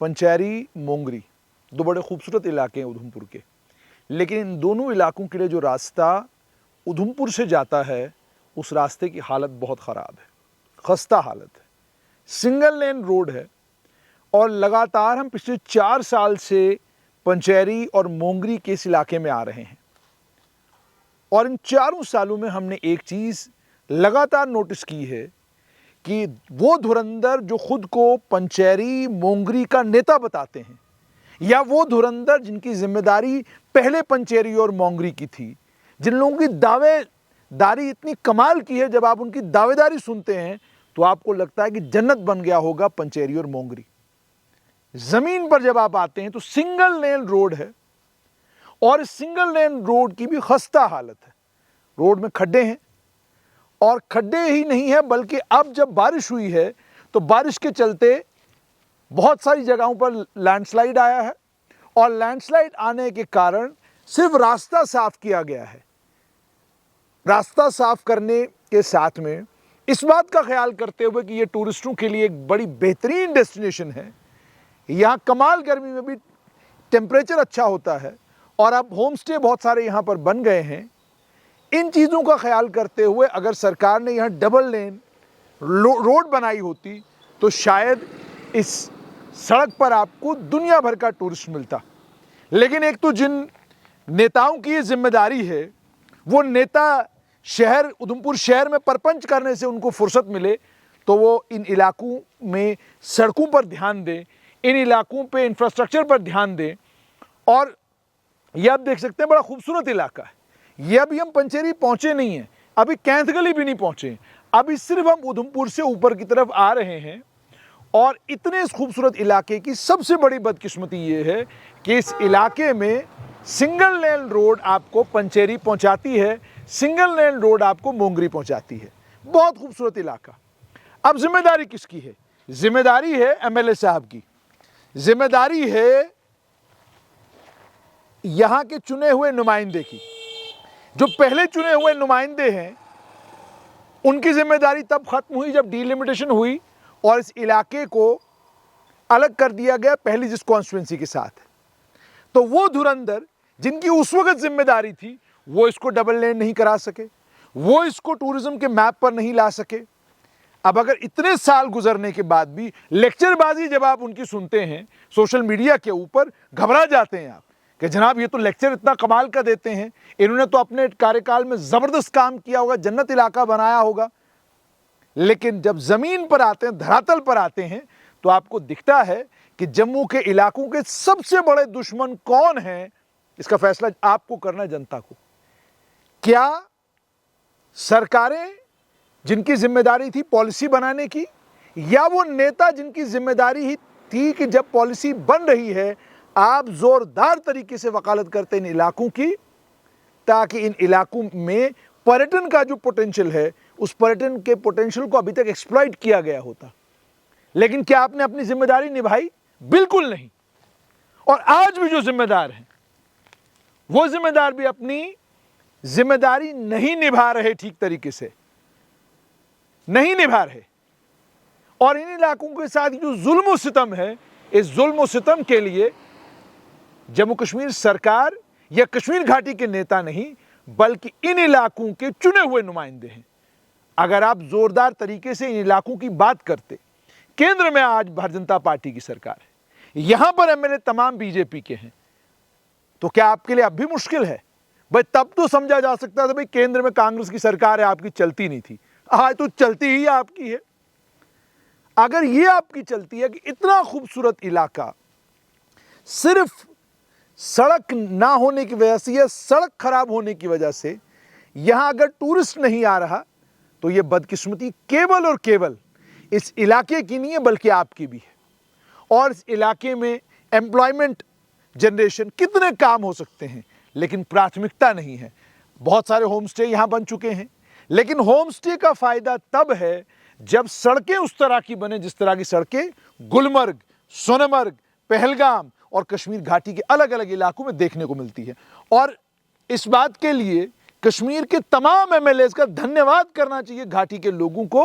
पंचैरी, मोंगरी, दो बड़े खूबसूरत इलाके हैं उधमपुर के, लेकिन इन दोनों इलाकों के लिए जो रास्ता उधमपुर से जाता है उस रास्ते की हालत बहुत ख़राब है, खस्ता हालत है। सिंगल लेन रोड है और लगातार हम पिछले 4 साल से पंचैरी और मोंगरी के इस इलाके में आ रहे हैं और इन 4 सालों में हमने एक चीज़ लगातार नोटिस की है कि वो धुरंधर जो खुद को पंचैरी, मोंगरी का नेता बताते हैं, या वो धुरंधर जिनकी जिम्मेदारी पहले पंचैरी और मोंगरी की थी, जिन लोगों की दावेदारी इतनी कमाल की है, जब आप उनकी दावेदारी सुनते हैं तो आपको लगता है कि जन्नत बन गया होगा पंचैरी और मोंगरी। जमीन पर जब आप आते हैं तो सिंगल लेन रोड है और इस सिंगल लेन रोड की भी खस्ता हालत है। रोड में खड्डे हैं और खड्डे ही नहीं है बल्कि अब जब बारिश हुई है तो बारिश के चलते बहुत सारी जगहों पर लैंडस्लाइड आया है और लैंडस्लाइड आने के कारण सिर्फ रास्ता साफ किया गया है। रास्ता साफ करने के साथ में इस बात का ख्याल करते हुए कि ये टूरिस्टों के लिए एक बड़ी बेहतरीन डेस्टिनेशन है, यहाँ कमाल गर्मी में भी टेम्परेचर अच्छा होता है और अब होम स्टे बहुत सारे यहाँ पर बन गए हैं। इन चीज़ों का ख्याल करते हुए अगर सरकार ने यहाँ डबल लेन रोड बनाई होती तो शायद इस सड़क पर आपको दुनिया भर का टूरिस्ट मिलता। लेकिन एक तो जिन नेताओं की ये जिम्मेदारी है, वो नेता उधमपुर शहर में परपंच करने से उनको फुर्सत मिले तो वो इन इलाकों में सड़कों पर ध्यान दें, इन इलाकों पे इंफ्रास्ट्रक्चर पर ध्यान दें। और ये आप देख सकते हैं बड़ा खूबसूरत इलाका है। ये अभी हम पंचैरी पहुँचे नहीं हैं, अभी कैंथगली भी नहीं पहुँचे, अभी सिर्फ हम उधमपुर से ऊपर की तरफ आ रहे हैं। और इतने इस खूबसूरत इलाके की सबसे बड़ी बदकिस्मती ये है कि इस इलाके में सिंगल लेन रोड आपको पंचैरी पहुंचाती है, सिंगल लेन रोड आपको मोंगरी पहुंचाती है। बहुत खूबसूरत इलाका। अब जिम्मेदारी किसकी है? जिम्मेदारी है एमएलए साहब की, जिम्मेदारी है यहां के चुने हुए नुमाइंदे की। जो पहले चुने हुए नुमाइंदे हैं उनकी जिम्मेदारी तब खत्म हुई जब डिलिमिटेशन हुई और इस इलाके को अलग कर दिया गया पहली जिस कॉन्स्टिट्यूंसी के साथ। तो वो धुरंधर जिनकी उस वक्त जिम्मेदारी थी वो इसको डबल लेन नहीं करा सके, वो इसको टूरिज्म के मैप पर नहीं ला सके। अब अगर इतने साल गुजरने के बाद भी लेक्चरबाजी जब आप उनकी सुनते हैं सोशल मीडिया के ऊपर, घबरा जाते हैं आप कि जनाब ये तो लेक्चर इतना कमाल का देते हैं, इन्होंने तो अपने कार्यकाल में ज़बरदस्त काम किया होगा, जन्नत इलाका बनाया होगा। लेकिन जब ज़मीन पर आते हैं, धरातल पर आते हैं, तो आपको दिखता है कि जम्मू के इलाकों के सबसे बड़े दुश्मन कौन हैं, इसका फैसला आपको करना है, जनता को। क्या सरकारें जिनकी जिम्मेदारी थी पॉलिसी बनाने की, या वो नेता जिनकी जिम्मेदारी ही थी कि जब पॉलिसी बन रही है आप जोरदार तरीके से वकालत करते इन इलाकों की, ताकि इन इलाकों में पर्यटन का जो पोटेंशियल है उस पर्यटन के पोटेंशियल को अभी तक एक्सप्लॉइट किया गया होता। लेकिन क्या आपने अपनी जिम्मेदारी निभाई? बिल्कुल नहीं। और आज भी जो जिम्मेदार हैं वो जिम्मेदार भी अपनी जिम्मेदारी नहीं निभा रहे, ठीक तरीके से नहीं निभा रहे। और इन इलाकों के साथ जो जुल्म और सितम है, इस जुल्म और सितम के लिए जम्मू कश्मीर सरकार या कश्मीर घाटी के नेता नहीं बल्कि इन इलाकों के चुने हुए नुमाइंदे हैं। अगर आप जोरदार तरीके से इन इलाकों की बात करते, केंद्र में आज भारतीय जनता पार्टी की सरकार है, यहां पर एमएलए तमाम बीजेपी के हैं, तो क्या आपके लिए अब भी मुश्किल है? भाई तब तो समझा जा सकता था भाई केंद्र में कांग्रेस की सरकार है, आपकी चलती नहीं थी, आज तो चलती ही आपकी है। अगर ये आपकी चलती है कि इतना खूबसूरत इलाका सिर्फ सड़क ना होने की वजह से या सड़क खराब होने की वजह से यहां अगर टूरिस्ट नहीं आ रहा, तो ये बदकिस्मती केवल और केवल इस इलाके की नहीं है बल्कि आपकी भी है। और इस इलाके में एम्प्लॉयमेंट जनरेशन, कितने काम हो सकते हैं, लेकिन प्राथमिकता नहीं है। बहुत सारे होम स्टे यहां बन चुके हैं, लेकिन होम स्टे का फायदा तब है जब सड़कें उस तरह की बने जिस तरह की सड़कें गुलमर्ग, सोनमर्ग, पहलगाम और कश्मीर घाटी के अलग अलग इलाकों में देखने को मिलती है। और इस बात के लिए कश्मीर के तमाम एमएलएज का धन्यवाद करना चाहिए घाटी के लोगों को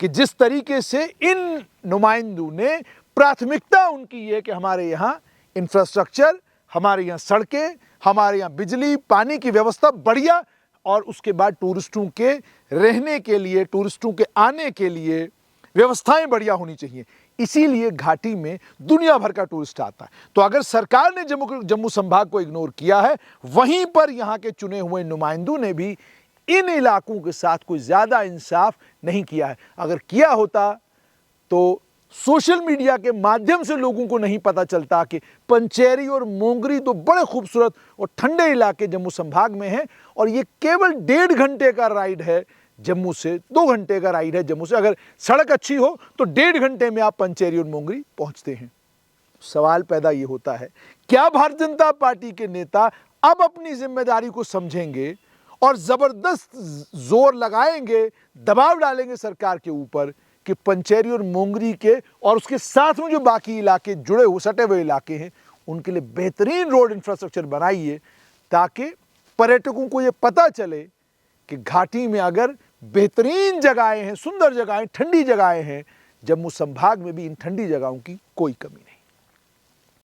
कि जिस तरीके से इन नुमाइंदों ने प्राथमिकता उनकी ये कि हमारे यहाँ इंफ्रास्ट्रक्चर, हमारे यहाँ सड़कें, हमारे यहाँ बिजली पानी की व्यवस्था बढ़िया, और उसके बाद टूरिस्टों के रहने के लिए, टूरिस्टों के आने के लिए व्यवस्थाएं बढ़िया होनी चाहिए। इसीलिए घाटी में दुनिया भर का टूरिस्ट आता है। तो अगर सरकार ने जम्मू संभाग को इग्नोर किया है, वहीं पर यहाँ के चुने हुए नुमाइंदों ने भी इन इलाकों के साथ कोई ज़्यादा इंसाफ नहीं किया है। अगर किया होता तो सोशल मीडिया के माध्यम से लोगों को नहीं पता चलता कि पंचेरी और मोंगरी तो बड़े खूबसूरत और ठंडे इलाके जम्मू संभाग में हैं, और ये केवल 1.5 घंटे का राइड है जम्मू से, 2 घंटे का राइड है जम्मू से। अगर सड़क अच्छी हो तो 1.5 घंटे में आप पंचेरी और मोंगरी पहुंचते हैं। सवाल पैदा ये होता है, क्या भारतीय जनता पार्टी के नेता अब अपनी जिम्मेदारी को समझेंगे और जबरदस्त जोर लगाएंगे, दबाव डालेंगे सरकार के ऊपर कि पंचेरी और मोंगरी के और उसके साथ में जो बाकी इलाके जुड़े हुए सटे हुए इलाके हैं, उनके लिए बेहतरीन रोड इंफ्रास्ट्रक्चर बनाइए, ताकि पर्यटकों को ये पता चले कि घाटी में अगर बेहतरीन जगहें हैं, सुंदर जगहें, ठंडी जगहें हैं, जम्मू संभाग में भी इन ठंडी जगहों की कोई कमी नहीं।